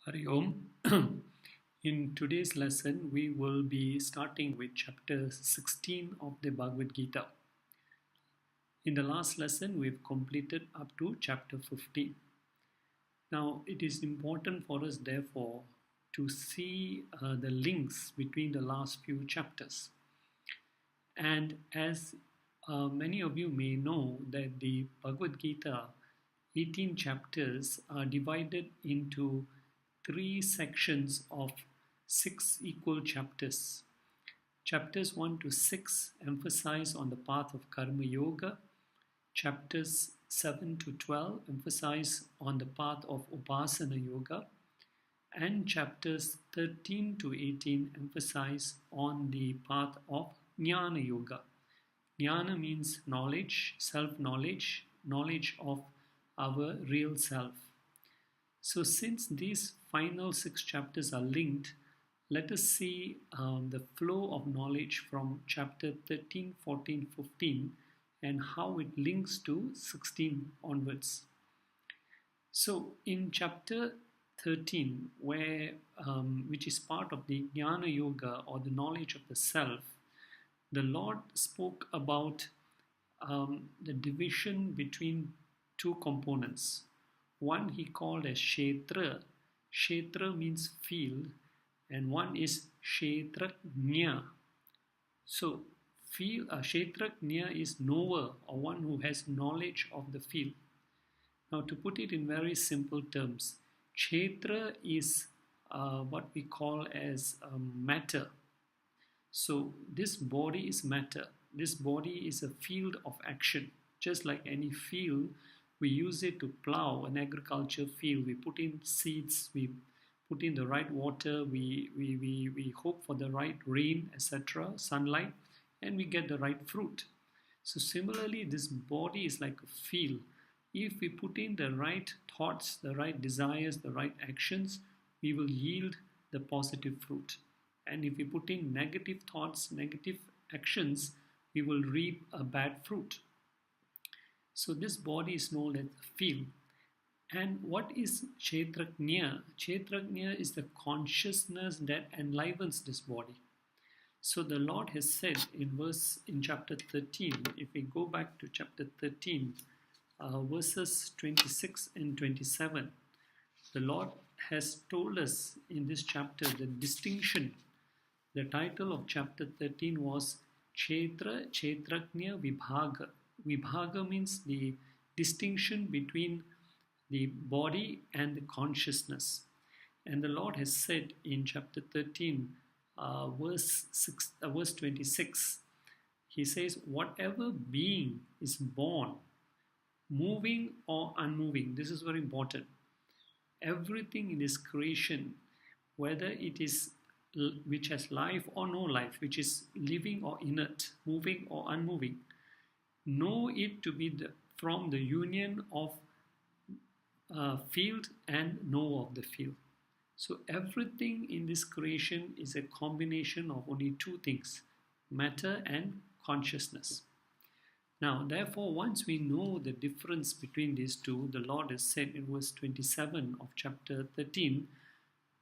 Hari Om. In today's lesson, we will be starting with chapter 16 of the Bhagavad Gita. In the last lesson, we've completed up to chapter 15. Now, it is important for us, therefore, to see the links between the last few chapters. And as many of you may know, that the Bhagavad Gita 18 chapters are divided into 3 sections of 6 equal chapters. Chapters 1 to 6 emphasize on the path of Karma Yoga. Chapters 7 to 12 emphasize on the path of Upasana Yoga. And chapters 13 to 18 emphasize on the path of Jnana Yoga. Jnana means knowledge, self-knowledge, knowledge of our real self. So since these final 6 chapters are linked, let us see the flow of knowledge from chapter 13, 14, 15 and how it links to 16 onwards. So in chapter 13, which is part of the Jnana Yoga or the knowledge of the self, the Lord spoke about the division between 2 components. One he called as Kshetra. Kshetra means field, and one is Kshetrajna. So, Kshetrajna is knower, or one who has knowledge of the field. Now, to put it in very simple terms, Kshetra is what we call as matter. So, this body is matter. This body is a field of action. Just like any field, we use it to plow an agriculture field. We put in seeds, we put in the right water, we hope for the right rain, etc., sunlight, and we get the right fruit. So similarly, this body is like a field. If we put in the right thoughts, the right desires, the right actions, we will yield the positive fruit. And if we put in negative thoughts, negative actions, we will reap a bad fruit. So this body is known as the field. And what is Kshetrajna? Kshetrajna is the consciousness that enlivens this body. So the Lord has said in chapter 13, if we go back to chapter 13, verses 26 and 27, the Lord has told us in this chapter the distinction. The title of chapter 13 was Kshetra Kshetrajna Vibhaga. Vibhaga means the distinction between the body and the consciousness. And the Lord has said in chapter 13, verse 26, He says, whatever being is born, moving or unmoving, this is very important. Everything in this creation, whether it is which has life or no life, which is living or inert, moving or unmoving, know it to be from the union of field and know of the field. So everything in this creation is a combination of only 2 things, matter and consciousness. Now, therefore, once we know the difference between these two, the Lord has said in verse 27 of chapter 13,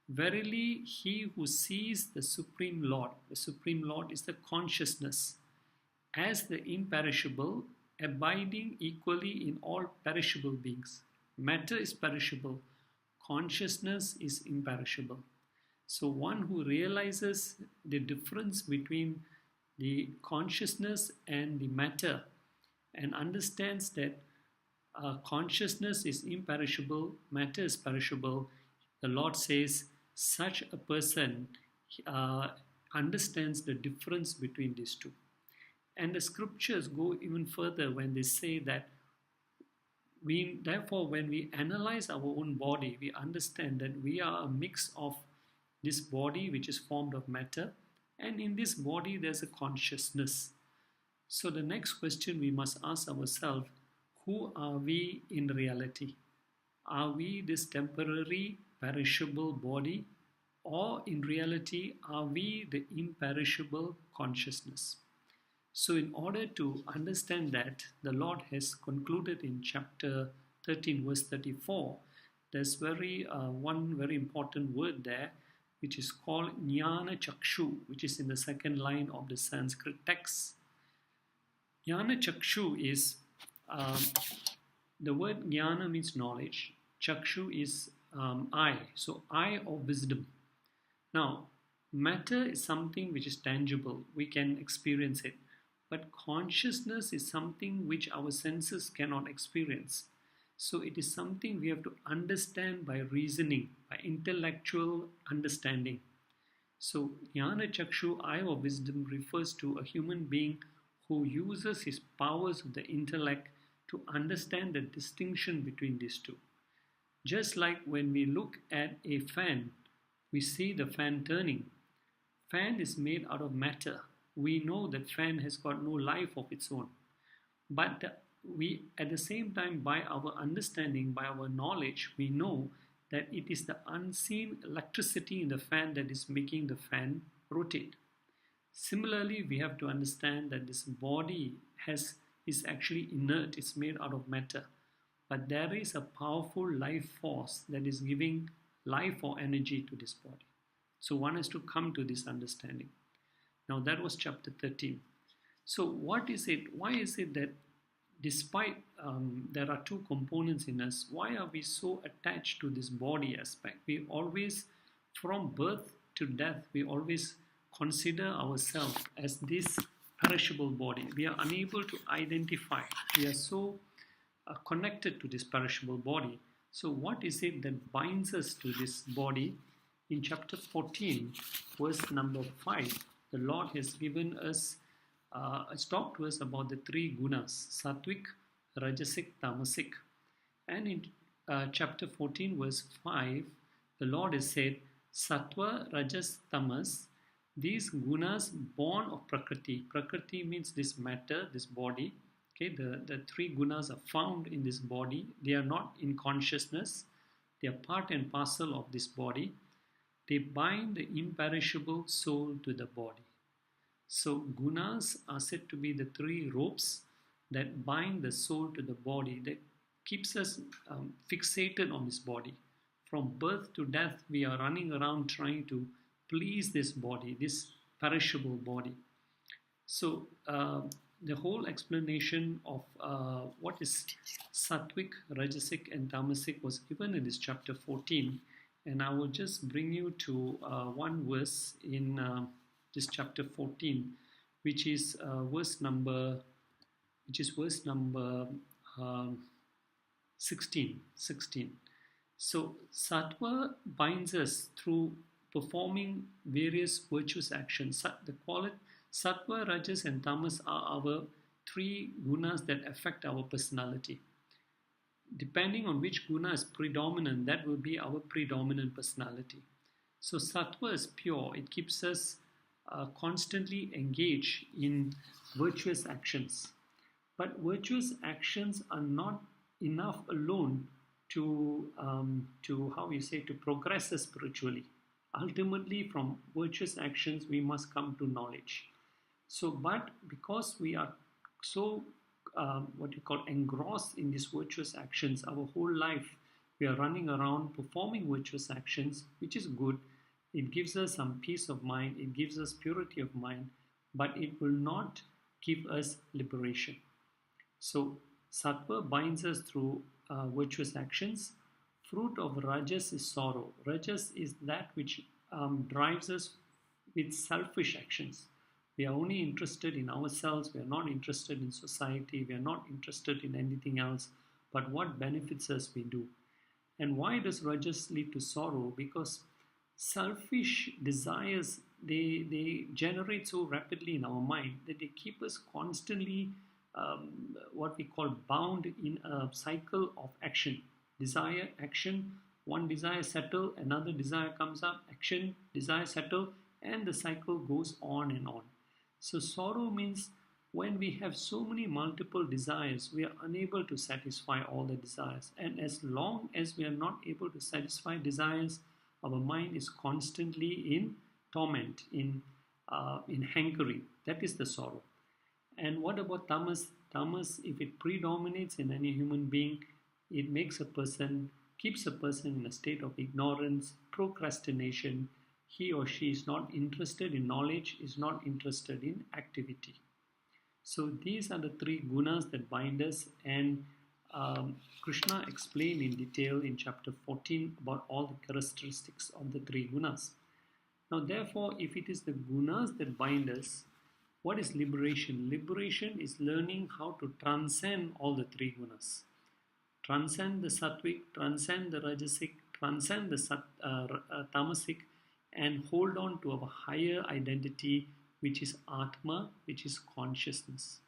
verily, he who sees the Supreme Lord is the consciousness, as the imperishable, abiding equally in all perishable beings. Matter is perishable, consciousness is imperishable. So one who realizes the difference between the consciousness and the matter and understands that consciousness is imperishable, matter is perishable, the Lord says such a person understands the difference between these two. And the scriptures go even further when they say that therefore, when we analyze our own body, we understand that we are a mix of this body which is formed of matter, and in this body there's a consciousness. So the next question we must ask ourselves, who are we in reality? Are we this temporary, perishable body, or in reality are we the imperishable consciousness? So in order to understand that, the Lord has concluded in chapter 13 verse 34 there's one very important word there, which is called Jnana Chakshu, which is in the second line of the Sanskrit text. Jnana Chakshu is, the word Jnana means knowledge, Chakshu is eye, so eye of wisdom. Now, matter is something which is tangible, we can experience it, but consciousness is something which our senses cannot experience. So it is something we have to understand by reasoning, by intellectual understanding. So Jnana Chakshu, eye of wisdom, refers to a human being who uses his powers of the intellect to understand the distinction between these two. Just like when we look at a fan, we see the fan turning. Fan is made out of matter. We know that fan has got no life of its own. But we, at the same time, by our understanding, by our knowledge, we know that it is the unseen electricity in the fan that is making the fan rotate. Similarly, we have to understand that this body is actually inert, it's made out of matter. But there is a powerful life force that is giving life or energy to this body. So one has to come to this understanding. Now that was chapter 13. So what is it? Why is it that despite there are two components in us, why are we so attached to this body aspect? We always, from birth to death, we always consider ourselves as this perishable body. We are unable to identify. We are so connected to this perishable body. So what is it that binds us to this body? In chapter 14, verse number 5, the Lord has given us, has talked to us about the three gunas, sattvic, rajasic, tamasic. And in chapter 14, verse 5, the Lord has said, sattva, rajas, tamas, these gunas born of prakriti. Prakriti means this matter, this body. Okay, the three gunas are found in this body. They are not in consciousness. They are part and parcel of this body. They bind the imperishable soul to the body. So gunas are said to be the three ropes that bind the soul to the body, that keeps us fixated on this body. From birth to death, we are running around trying to please this body, this perishable body. So the whole explanation of what is sattvic, rajasic and tamasic was given in this chapter 14. And I will just bring you to one verse in this chapter 14, which is verse number 16. So sattva binds us through performing various virtuous actions. Sattva, rajas and tamas are our three gunas that affect our personality. Depending on which guna is predominant, that will be our predominant personality. So sattva is pure. It keeps us constantly engaged in virtuous actions. But virtuous actions are not enough alone to progress us spiritually. Ultimately, from virtuous actions, we must come to knowledge. So, but because we are so engrossed in these virtuous actions, our whole life we are running around performing virtuous actions, which is good. It gives us some peace of mind, it gives us purity of mind, but it will not give us liberation. So sattva binds us through virtuous actions. Fruit of rajas is sorrow. Rajas is that which drives us with selfish actions. We are only interested in ourselves. We are not interested in society. We are not interested in anything else. But what benefits us, we do. And why does rajas lead to sorrow? Because selfish desires, they generate so rapidly in our mind that they keep us constantly what we call bound in a cycle of action. Desire, action, one desire settle, another desire comes up, action, desire settle, and the cycle goes on and on. So sorrow means when we have so many multiple desires, we are unable to satisfy all the desires. And as long as we are not able to satisfy desires, our mind is constantly in torment, in hankering. That is the sorrow. And what about tamas? Tamas, if it predominates in any human being, it makes a person keeps a person in a state of ignorance, procrastination. He or she is not interested in knowledge, is not interested in activity. So these are the three gunas that bind us, and Krishna explained in detail in chapter 14 about all the characteristics of the three gunas. Now, therefore, if it is the gunas that bind us, what is liberation? Liberation is learning how to transcend all the three gunas. Transcend the sattvic, transcend the rajasic, transcend the tamasic, and hold on to our higher identity, which is Atma, which is consciousness.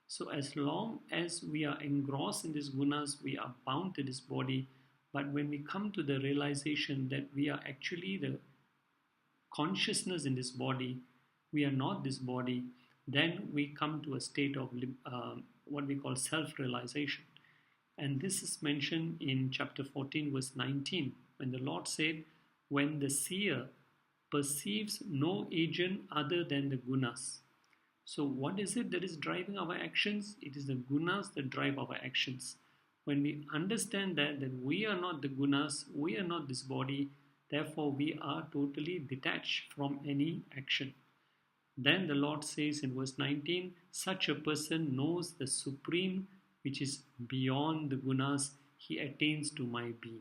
So as long as we are engrossed in these gunas, we are bound to this body. But when we come to the realization that we are actually the consciousness in this body, we are not this body, then we come to a state of what we call self-realization. And this is mentioned in chapter 14, verse 19, when the Lord said, when the seer perceives no agent other than the gunas. So what is it that is driving our actions? It is the gunas that drive our actions. When we understand that we are not the gunas, we are not this body, therefore we are totally detached from any action. Then the Lord says in verse 19, such a person knows the supreme, which is beyond the gunas, he attains to my being.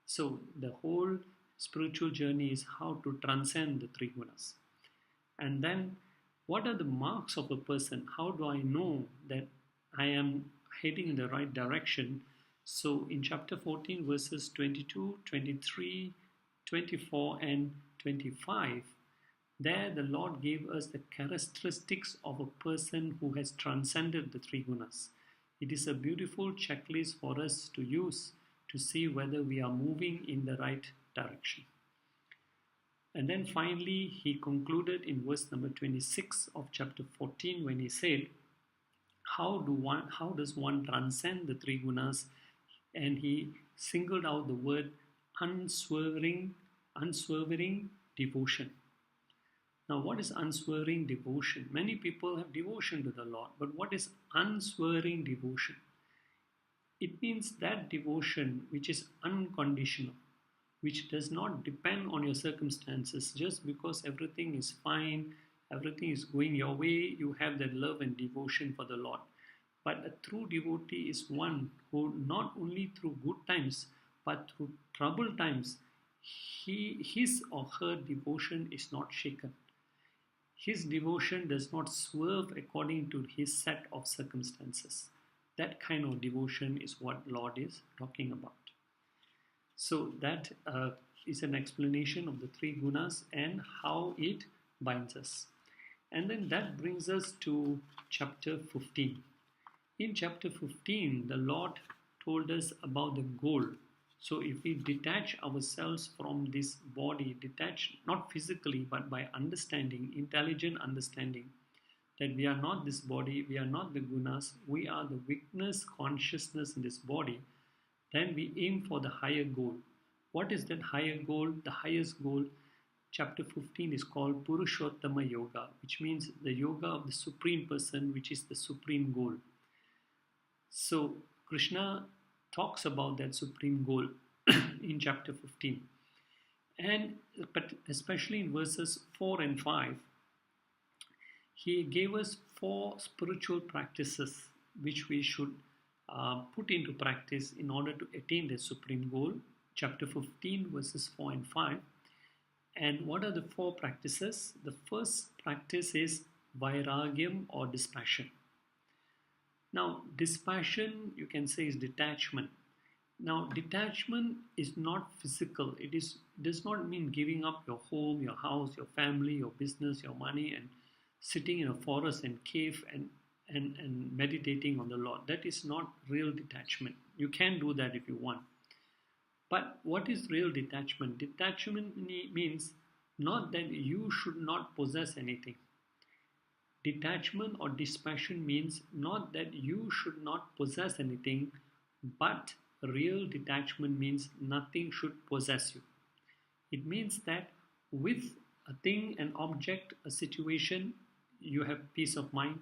So the whole spiritual journey is how to transcend the three gunas. And then what are the marks of a person? How do I know that I am heading in the right direction? So in chapter 14, verses 22, 23, 24, and 25, there the Lord gave us the characteristics of a person who has transcended the three gunas. It is a beautiful checklist for us to use to see whether we are moving in the right direction. And then finally, he concluded in verse number 26 of chapter 14 when he said, how does one transcend the three gunas? And he singled out the word unswerving devotion. Now, what is unswerving devotion? Many people have devotion to the Lord, but what is unswerving devotion? It means that devotion which is unconditional, which does not depend on your circumstances. Just because everything is fine, everything is going your way, you have that love and devotion for the Lord. But a true devotee is one who not only through good times, but through troubled times, his or her devotion is not shaken. His devotion does not swerve according to his set of circumstances. That kind of devotion is what Lord is talking about. So that is an explanation of the three gunas and how it binds us. And then that brings us to chapter 15. In chapter 15, the Lord told us about the goal. So if we detach ourselves from this body, detach not physically but by understanding, intelligent understanding, that we are not this body, we are not the gunas, we are the witness consciousness in this body, then we aim for the higher goal. What is that higher goal? The highest goal, chapter 15 is called Purushottama Yoga, which means the yoga of the Supreme Person, which is the supreme goal. So Krishna talks about that supreme goal in chapter 15. But especially in verses 4 and 5, he gave us 4 spiritual practices which we should put into practice in order to attain the supreme goal. Chapter 15, verses 4 and 5. And what are the 4 practices? The first practice is vairagyam or dispassion. Now, dispassion, you can say, is detachment. Now, detachment is not physical. It does not mean giving up your home, your house, your family, your business, your money, and sitting in a forest and cave and meditating on the Lord. That is not real detachment. You can do that if you want. But what is real detachment? Detachment means not that you should not possess anything. Detachment or dispassion means not that you should not possess anything, but real detachment means nothing should possess you. It means that with a thing, an object, a situation, you have peace of mind.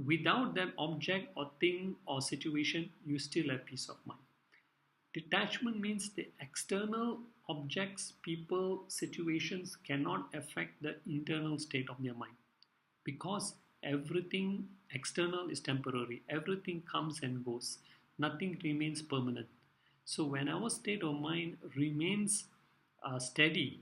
Without that object or thing or situation, you still have peace of mind. Detachment means the external objects, people, situations cannot affect the internal state of their mind, because everything external is temporary, everything comes and goes, nothing remains permanent. So when our state of mind remains steady,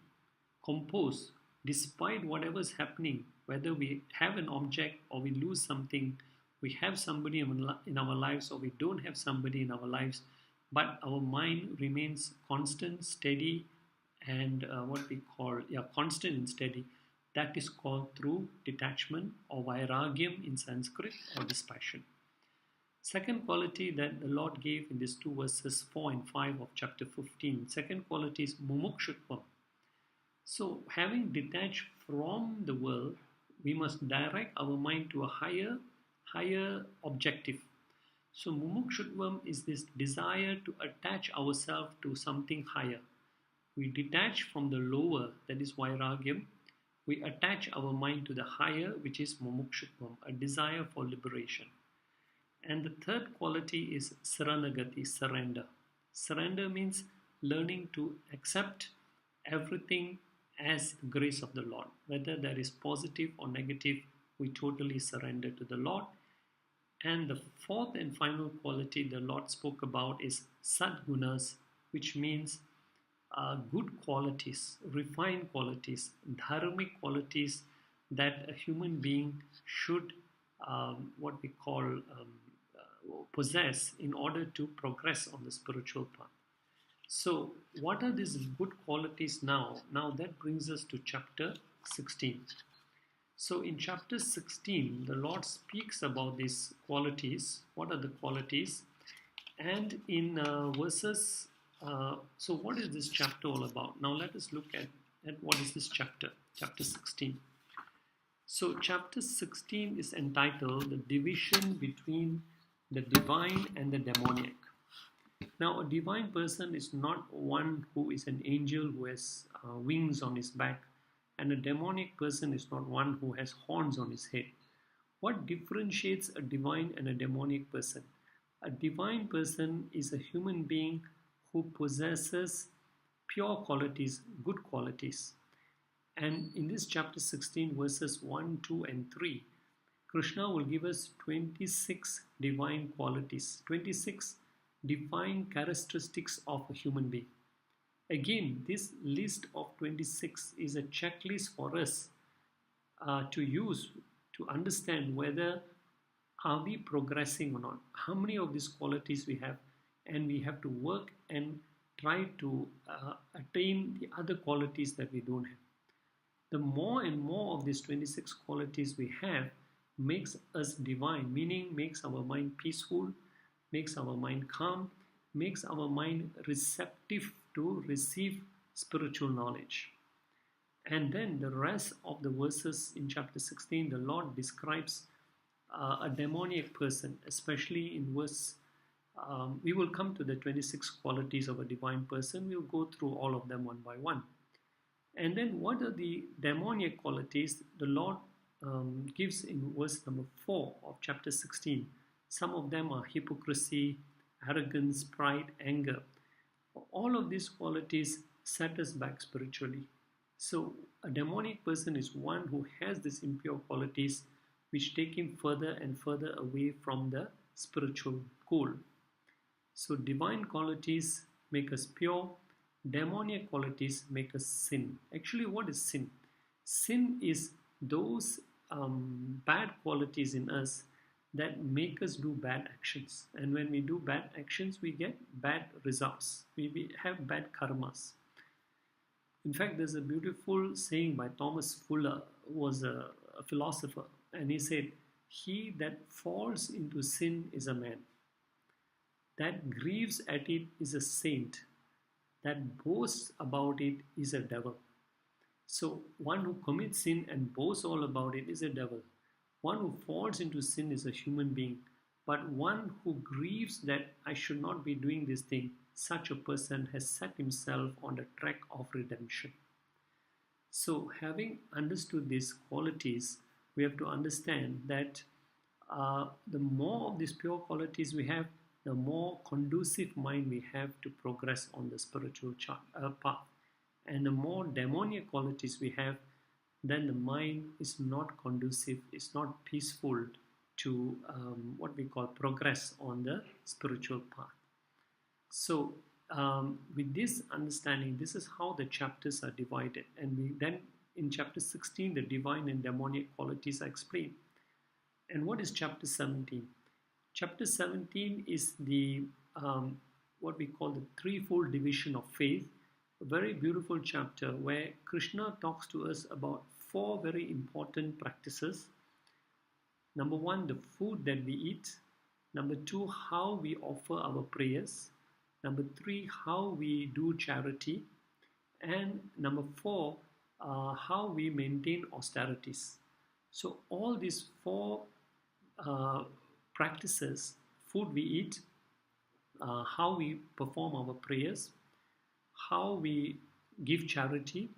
composed, despite whatever is happening, whether we have an object or we lose something, we have somebody in our lives or we don't have somebody in our lives, but our mind remains constant, steady, and what we call, constant and steady. That is called through detachment, or vairagyam in Sanskrit, or dispassion. Second quality that the Lord gave in these two verses 4 and 5 of chapter 15, second quality is mumukshutvam. So, having detached from the world, we must direct our mind to a higher objective. So, mumukshutvam is this desire to attach ourselves to something higher. We detach from the lower, that is vairagyam. We attach our mind to the higher, which is mumukshutvam, a desire for liberation. And the third quality is saranagati, surrender. Surrender means learning to accept everything as the grace of the Lord. Whether that is positive or negative, we totally surrender to the Lord. And the fourth and final quality the Lord spoke about is sadgunas, which means good qualities, refined qualities, dharmic qualities that a human being should what we call possess in order to progress on the spiritual path. So, what are these good qualities now? Now that brings us to chapter 16. So, in chapter 16, the Lord speaks about these qualities. What are the qualities? And in verses, so what is this chapter all about? Now, let us look at what is this chapter, chapter 16. So, chapter 16 is entitled The Division Between the Divine and the Demoniac. Now, a divine person is not one who is an angel who has wings on his back, and a demonic person is not one who has horns on his head. What differentiates a divine and a demonic person? A divine person is a human being who possesses pure qualities, good qualities. And in this chapter 16, verses 1, 2, and 3, Krishna will give us 26 divine qualities, 26 divine characteristics of a human being. Again, this list of 26 is a checklist for us to use to understand whether are we progressing or not, how many of these qualities we have, and we have to work and try to attain the other qualities that we don't have. The more and more of these 26 qualities we have makes us divine, meaning makes our mind peaceful, makes our mind calm, makes our mind receptive to receive spiritual knowledge. And then the rest of the verses in chapter 16, the Lord describes a demoniac person, especially in verse, we will come to the 26 qualities of a divine person. We'll go through all of them one by one. And then what are the demoniac qualities the Lord gives in verse number 4 of chapter 16. Some of them are hypocrisy, arrogance, pride, anger. All of these qualities set us back spiritually. So a demonic person is one who has these impure qualities which take him further and further away from the spiritual goal. So divine qualities make us pure, demoniac qualities make us sin. Actually, what is sin? Sin is those bad qualities in us that make us do bad actions. And when we do bad actions, we get bad results. We have bad karmas. In fact, there's a beautiful saying by Thomas Fuller, who was a philosopher, and he said, "He that falls into sin is a man. That grieves at it is a saint. That boasts about it is a devil." So one who commits sin and boasts all about it is a devil. One who falls into sin is a human being. But one who grieves that I should not be doing this thing, such a person has set himself on the track of redemption. So having understood these qualities, we have to understand that the more of these pure qualities we have, the more conducive mind we have to progress on the spiritual path. And the more demoniac qualities we have, then the mind is not conducive, is not peaceful to what we call progress on the spiritual path. So, with this understanding, this is how the chapters are divided. And we then in chapter 16, the divine and demoniac qualities are explained. And what is chapter 17? Chapter 17 is the what we call the threefold division of faith. A very beautiful chapter where Krishna talks to us about 4 very important practices. Number 1, the food that we eat. Number 2, how we offer our prayers. Number 3, how we do charity. And number 4, how we maintain austerities. So all these 4 practices, food we eat, how we perform our prayers, how we give charity,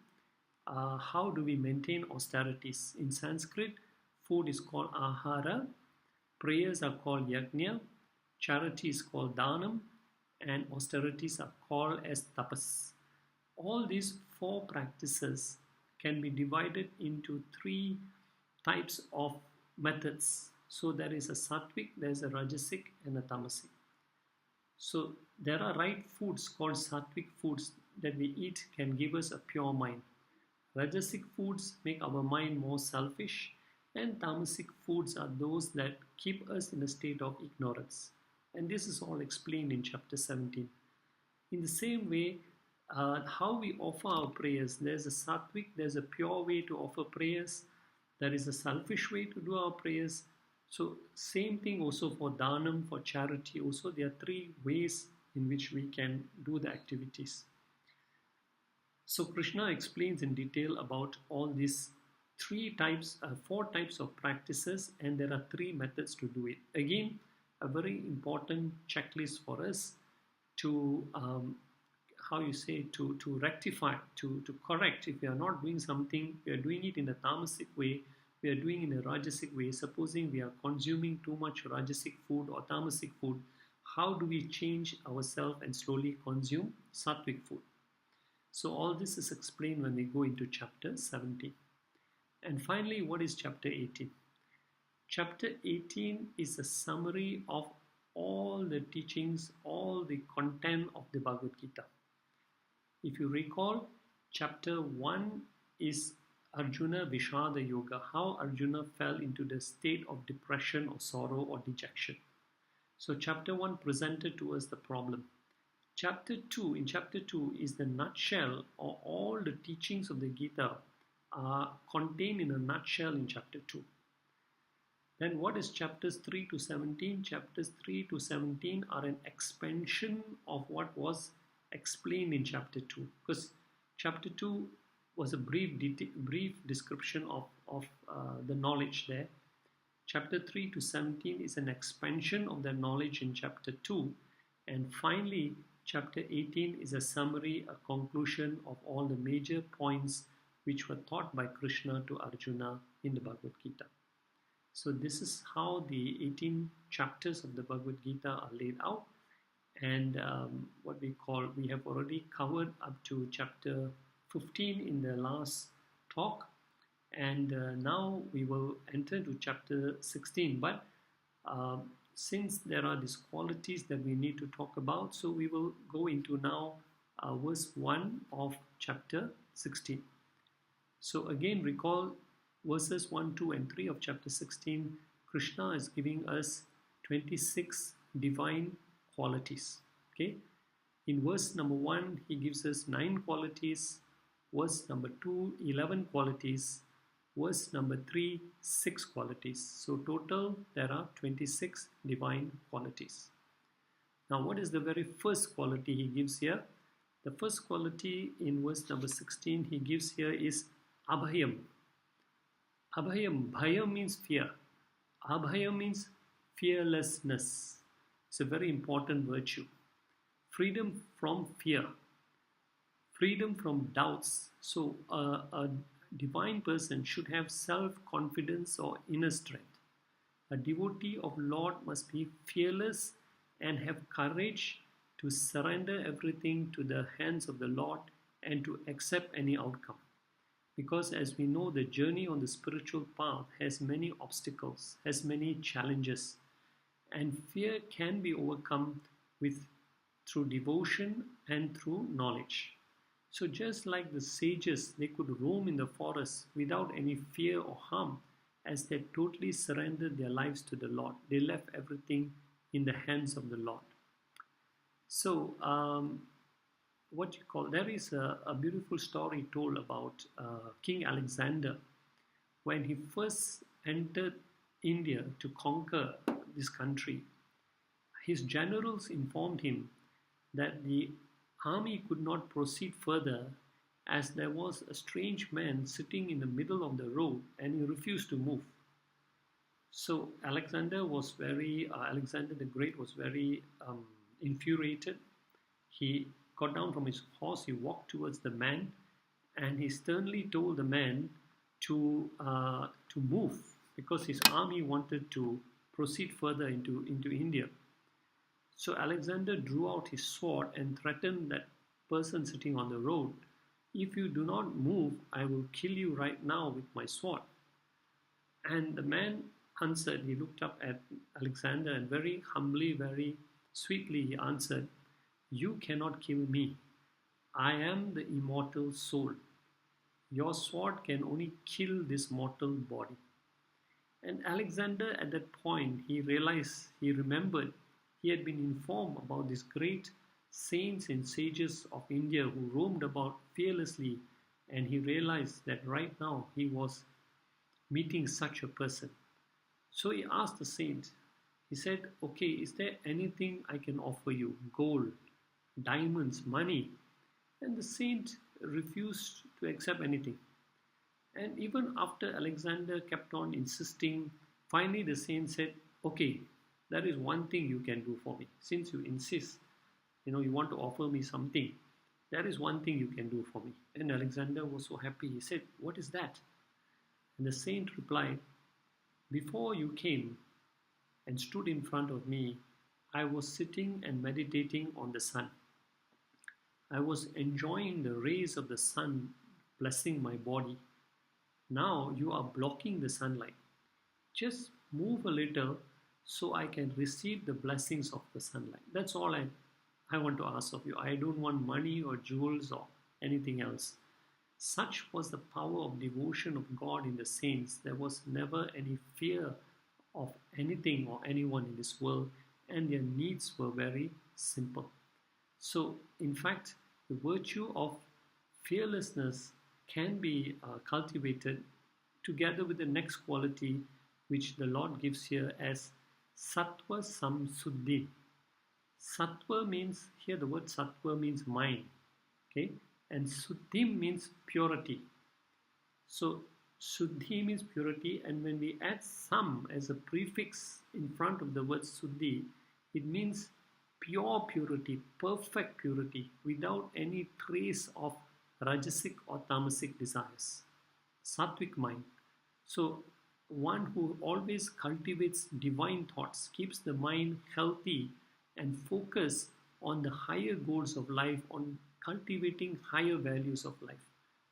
how do we maintain austerities. In Sanskrit, food is called ahara, prayers are called yajna, charity is called dhanam, and austerities are called as tapas. All these 4 practices can be divided into 3 types of methods. So there is a sattvic, there is a rajasic, and a tamasic. So there are right foods called sattvic foods that we eat can give us a pure mind. Rajasic foods make our mind more selfish, and tamasic foods are those that keep us in a state of ignorance. And this is all explained in chapter 17. In the same way, how we offer our prayers, there's a sattvic, there's a pure way to offer prayers, there is a selfish way to do our prayers. So same thing also for dhanam, for charity also, there are 3 ways in which we can do the activities. So Krishna explains in detail about all these 4 types of practices, and there are 3 methods to do it. Again, a very important checklist for us to to rectify, to correct. If we are not doing something, we are doing it in a tamasic way, we are doing in a rajasic way. Supposing we are consuming too much rajasic food or tamasic food, how do we change ourselves and slowly consume sattvic food? So all this is explained when we go into chapter 17. And finally, what is chapter 18? Chapter 18 is a summary of all the teachings, all the content of the Bhagavad Gita. If you recall, chapter 1 is Arjuna Vishada Yoga, how Arjuna fell into the state of depression or sorrow or dejection. So chapter 1 presented to us the problem. In chapter 2 is the nutshell, or all the teachings of the Gita are contained in a nutshell in chapter 2. Then what is chapters 3 to 17? Chapters 3 to 17 are an expansion of what was explained in chapter 2. Because chapter 2 was a brief description of the knowledge there. Chapter 3 to 17 is an expansion of the knowledge in chapter 2. And finally, chapter 18 is a summary, a conclusion of all the major points which were taught by Krishna to Arjuna in the Bhagavad Gita. So this is how the 18 chapters of the Bhagavad Gita are laid out. And we have already covered up to chapter 15 in the last talk. And now we will enter to chapter 16. But since there are these qualities that we need to talk about, so we will go into now verse 1 of chapter 16. So again, recall verses 1, 2 and 3 of chapter 16. Krishna is giving us 26 divine qualities. Okay, in verse number 1 he gives us 9 qualities, verse number 2 11 qualities, verse number 3 6 qualities. So total there are 26 divine qualities. Now what is the very first quality he gives here? The first quality in verse number 16 he gives here is abhayam. Abhayam, bhaya means fear. Abhaya means fearlessness. It's a very important virtue. Freedom from fear. Freedom from doubts. So a divine person should have self-confidence or inner strength. A devotee of Lord must be fearless and have courage to surrender everything to the hands of the Lord and to accept any outcome. Because as we know, the journey on the spiritual path has many obstacles, has many challenges, and fear can be overcome with through devotion and through knowledge. So just like the sages, they could roam in the forest without any fear or harm as they totally surrendered their lives to the Lord. They left everything in the hands of the Lord. So what you call, there is a beautiful story told about King Alexander when he first entered India to conquer this country. His generals informed him that the army could not proceed further as there was a strange man sitting in the middle of the road and he refused to move. So Alexander the Great was very infuriated. He got down from his horse, he walked towards the man, and he sternly told the man to move because his army wanted to proceed further into India. So Alexander drew out his sword and threatened that person sitting on the road, "If you do not move, I will kill you right now with my sword." And the man answered, he looked up at Alexander and very humbly, very sweetly he answered, "You cannot kill me. I am the immortal soul. Your sword can only kill this mortal body." And Alexander at that point, he remembered, he had been informed about these great saints and sages of India who roamed about fearlessly, and he realized that right now he was meeting such a person. So he asked the saint, he said, "Okay, is there anything I can offer you? Gold, diamonds, money?" And the saint refused to accept anything. And even after Alexander kept on insisting, finally the saint said, "Okay, there is one thing you can do for me. Since you insist, you want to offer me something, there is one thing you can do for me." And Alexander was so happy. He said, "What is that?" And the saint replied, "Before you came and stood in front of me, I was sitting and meditating on the sun. I was enjoying the rays of the sun blessing my body. Now you are blocking the sunlight. Just move a little so I can receive the blessings of the sunlight. That's all I want to ask of you. I don't want money or jewels or anything else." Such was the power of devotion of God in the saints. There was never any fear of anything or anyone in this world, and their needs were very simple. So, in fact, the virtue of fearlessness can be cultivated together with the next quality which the Lord gives here as sattva samsuddhi. Sattva means, here the word sattva means mind, okay, and suddhi means purity. So suddhi means purity, and when we add sam as a prefix in front of the word suddhi, it means pure purity, perfect purity, without any trace of rajasic or tamasic desires. Sattvic mind. So one who always cultivates divine thoughts, keeps the mind healthy and focus on the higher goals of life, on cultivating higher values of life.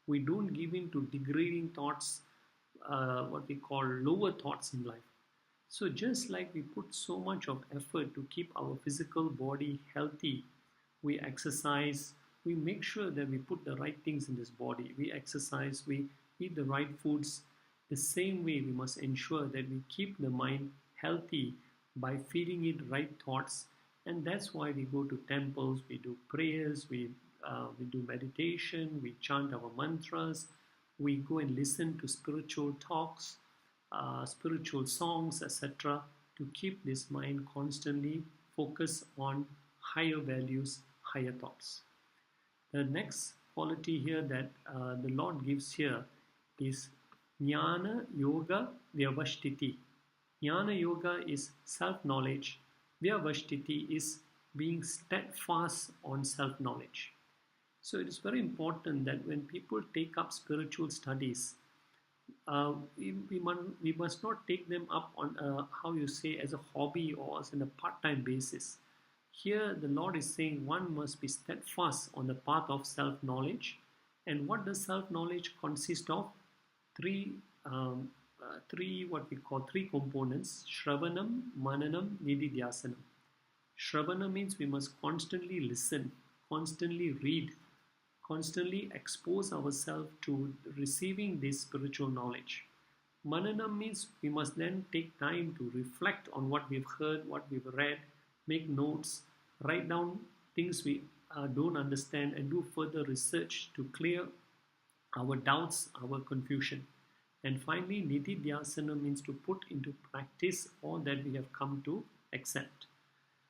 We don't give in to degrading thoughts, what we call lower thoughts in life. So just like we put so much of effort to keep our physical body healthy, we exercise, we make sure that we put the right things in this body, we exercise, we eat the right foods. The same way we must ensure that we keep the mind healthy by feeding it right thoughts. And that's why we go to temples, we do prayers, we do meditation, we chant our mantras, we go and listen to spiritual talks, spiritual songs, etc., to keep this mind constantly focused on higher values, higher thoughts. The next quality here that the Lord gives here is Jnana Yoga Vyavashtiti. Jnana Yoga is self-knowledge. Vyavashtiti is being steadfast on self-knowledge. So it is very important that when people take up spiritual studies, we must not take them up on how you say as a hobby or as in a part-time basis. Here the Lord is saying one must be steadfast on the path of self-knowledge. And what does self-knowledge consist of? Three, what we call three components: Shravanam, Mananam, Nididhyasanam. Shravana means we must constantly listen, constantly read, constantly expose ourselves to receiving this spiritual knowledge. Mananam means we must then take time to reflect on what we've heard, what we've read, make notes, write down things we don't understand, and do further research to clear our doubts, our confusion. And finally, Nididhyasana means to put into practice all that we have come to accept.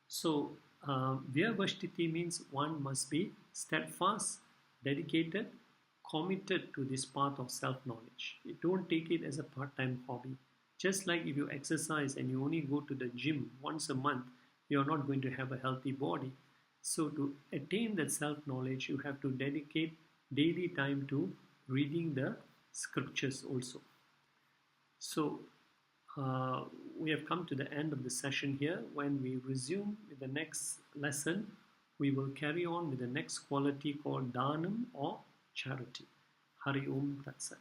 So, Vyavashtiti means one must be steadfast, dedicated, committed to this path of self-knowledge. You don't take it as a part-time hobby. Just like if you exercise and you only go to the gym once a month, you're not going to have a healthy body. So to attain that self-knowledge, you have to dedicate daily time to reading the scriptures also. So we have come to the end of the session here. When we resume with the next lesson, we will carry on with the next quality called Dhanam or charity. Hari Om Tat Sat.